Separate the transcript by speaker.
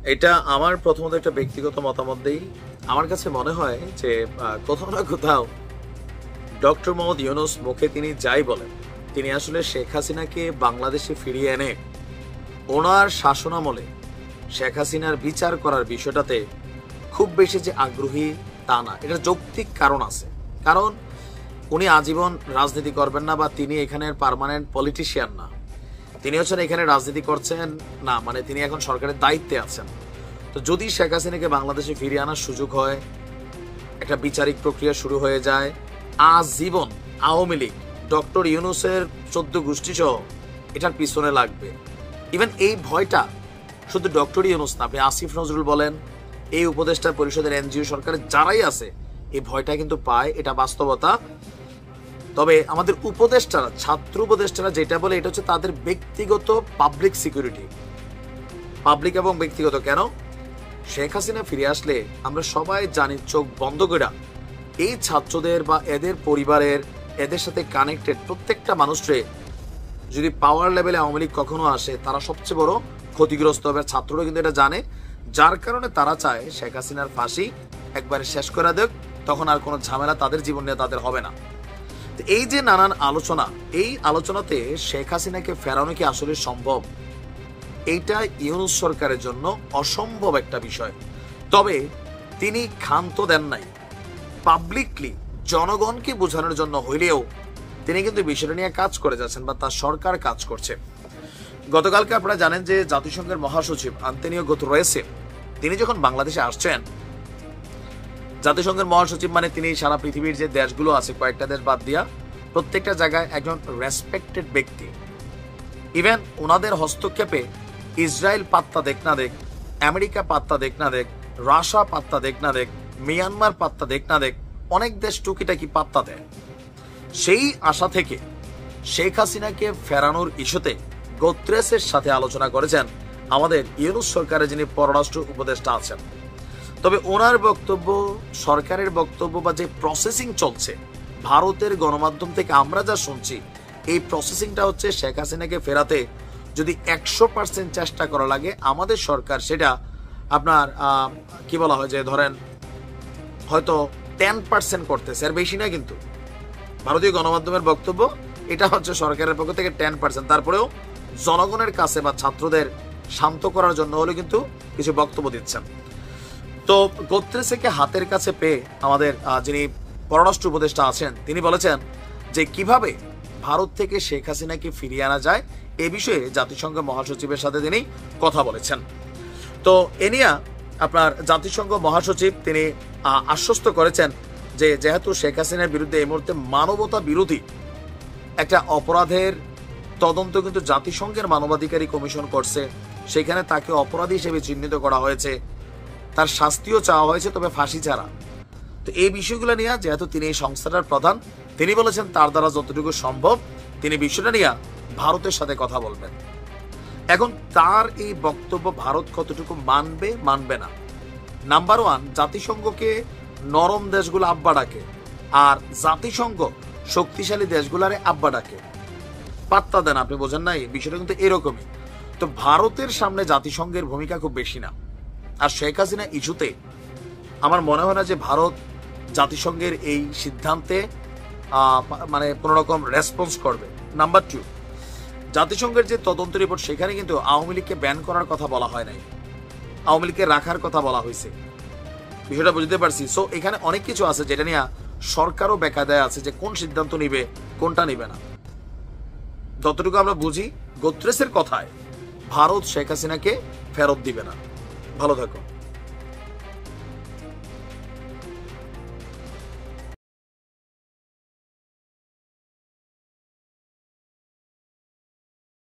Speaker 1: এটা আমার প্রথমত একটা ব্যক্তিগত মতামত দেই। আমার কাছে মনে হয় যে কোথাও না কোথাও ডক্টর মোহাম্মদ ইউনূস মুখে তিনি যাই বলেন, তিনি আসলে শেখ হাসিনাকে বাংলাদেশে ফিরিয়ে এনে ওনার শাসনামলে শেখ হাসিনার বিচার করার বিষয়টাতে খুব বেশি যে আগ্রহী তা না। এটা যৌক্তিক কারণ আছে। কারণ উনি আজীবন রাজনীতি করবেন না, বা তিনি এখানের পার্মানেন্ট পলিটিশিয়ান না। তিনি হচ্ছেন এখানে রাজনীতি করছেন না, মানে তিনি এখন সরকারের দায়িত্বে আছেন। তো যদি শেখ হাসিনাকে বাংলাদেশে ফিরিয়ে আনার সুযোগ হয়, একটা বিচারিক প্রক্রিয়া শুরু হয়ে যায়, আজীবন আওয়ামী লীগ ডক্টর ইউনূসের 14 গোষ্ঠী সহ এটার পিছনে লাগবে। ইভেন এই ভয়টা শুধু ডক্টর ইউনূস না, আপনি আসিফ নজরুল বলেন, এই উপদেষ্টা পরিষদের এনজিও সরকারের যারাই আছে, এই ভয়টা কিন্তু পায়, এটা বাস্তবতা। তবে আমাদের উপদেষ্টারা, ছাত্র উপদেষ্টারা যেটা বলে, এটা হচ্ছে তাদের ব্যক্তিগত পাবলিক সিকিউরিটি। পাবলিক এবং ব্যক্তিগত কেন? শেখ হাসিনা ফিরে আসলে আমরা সবাই জানি, চোখ বন্ধ করে এই ছাত্রদের বা এদের পরিবারের, এদের সাথে কানেক্টেড প্রত্যেকটা মানুষরে যদি পাওয়ার লেভেলে আওয়ামী লীগ কখনো আসে, তারা সবচেয়ে বড় ক্ষতিগ্রস্ত হবে। ছাত্ররা কিন্তু এটা জানে, যার কারণে তারা চায় শেখ হাসিনার ফাঁসি একবারে শেষ করে দেখ, তখন আর কোনো ঝামেলা তাদের জীবন নিয়ে তাদের হবে না। এই যে নানান আলোচনা, এই আলোচনাতে শেখ হাসিনাকে ফেরানো কি আসলে সম্ভব? এইটা ইউনূস সরকারের জন্য অসম্ভব একটা বিষয়। তবে তিনি ক্ষান্ত দেন নাই, পাবলিকলি জনগণকে বোঝানোর জন্য হইলেও তিনি কিন্তু বিষয়টা নিয়ে কাজ করে যাচ্ছেন, বা তার সরকার কাজ করছে। গতকালকে আপনারা জানেন যে জাতিসংঘের মহাসচিব আন্তোনিও গুতেরেস তিনি যখন বাংলাদেশে আসছেন, জাতিসংঘের মহাসচিব মানে তিনি সারা পৃথিবীর যে দেশগুলো আছে, কয়েকটা দেশ বাদ দিয়া প্রত্যেকটা জায়গায় একজন রেসপেক্টেড ব্যক্তি। ইভেন ওনাদের হস্তক্ষেপে ইসরায়েল পাত্তা দেখ না দেখ, আমেরিকা পাত্তা দেখ না দেখ, রাশিয়া পাত্তা দেখ না দেখ, মিয়ানমার পাত্তা দেখ না দেখ, অনেক দেশ টুকিটাকি পাত্তা দেয়। সেই আশা থেকে শেখ হাসিনাকে ফেরানোর ইস্যুতে গুতেরেসের সাথে আলোচনা করেছেন আমাদের ইউনূস সরকারের যিনি পররাষ্ট্র উপদেষ্টা আছেন। তবে ওনার বক্তব্য, সরকারের বক্তব্য, বা যে প্রসেসিং চলছে ভারতের গণমাধ্যম থেকে আমরা যা শুনছি, এই প্রসেসিংটা হচ্ছে শেখ হাসিনাকে ফেরাতে যদি 100% চেষ্টা করা লাগে, আমাদের সরকার সেটা আপনার কি বলা হয়, যে ধরেন হয়তো 10% করতেছে, আর বেশি না। কিন্তু ভারতীয় গণমাধ্যমের বক্তব্য এটা হচ্ছে সরকারের পক্ষ থেকে 10%। তারপরেও জনগণের কাছে বা ছাত্রদের শান্ত করার জন্য হলে কিন্তু কিছু বক্তব্য দিচ্ছেন। তো গুতেরেসকে হাতের কাছে পেয়ে আমাদের যিনি পররাষ্ট্র উপদেষ্টা আছেন, তিনি বলেছেন যে কিভাবে ভারত থেকে শেখ হাসিনাকে ফিরিয়ে আনা যায়, এ বিষয়ে জাতিসংঘ মহাসচিবের সাথে তিনি কথা বলেছেন। তো এ নিয়ে আপনার জাতিসংঘ মহাসচিব তিনি আশ্বস্ত করেছেন যে যেহেতু শেখ হাসিনার বিরুদ্ধে এই মুহূর্তে মানবতা বিরোধী একটা অপরাধের তদন্ত কিন্তু জাতিসংঘের মানবাধিকারী কমিশন করছে, সেখানে তাকে অপরাধী হিসেবে চিহ্নিত করা হয়েছে, তার শাস্তিও চাওয়া হয়েছে, তবে ফাঁসি ছাড়া। তো এই বিষয়গুলো নিয়ে যেহেতু তিনি এই সংস্থাটার প্রধান, তিনি বলেছেন তার দ্বারা যতটুকু সম্ভব তিনি বিষয়টা নিয়ে ভারতের সাথে কথা বলবেন। এখন তার এই বক্তব্য ভারত কতটুকু মানবে, মানবে না। নাম্বার 1, জাতিসংঘকে নরম দেশগুলো আব্বা ডাকে, আর জাতিসংঘ শক্তিশালী দেশগুলারে আব্বা ডাকে, পাত্তা দেন। আপনি বোঝেন না, এই বিষয়টা কিন্তু এরকমই। তো ভারতের সামনে জাতিসংঘের ভূমিকা খুব বেশি না। আর শেখ হাসিনা ইস্যুতে আমার মনে হয় না যে ভারত জাতিসংঘের এই সিদ্ধান্তে মানে কোনো রকম রেসপন্স করবে। নাম্বার 2, জাতিসংঘের যে তদন্ত রিপোর্ট, সেখানে কিন্তু আওয়ামী লীগকে ব্যান করার কথা বলা হয় নাই, আওয়ামী লীগকে রাখার কথা বলা হয়েছে। বিষয়টা বুঝতে পারছি। সো এখানে অনেক কিছু আছে যেটা নিয়ে সরকারও বেকায়দায় আছে যে কোন সিদ্ধান্ত নিবে, কোনটা নিবে না। যতটুকু আমরা বুঝি, গুতেরেসের কথায় ভারত শেখ হাসিনাকে ফেরত দিবে না। ভালো থাকো।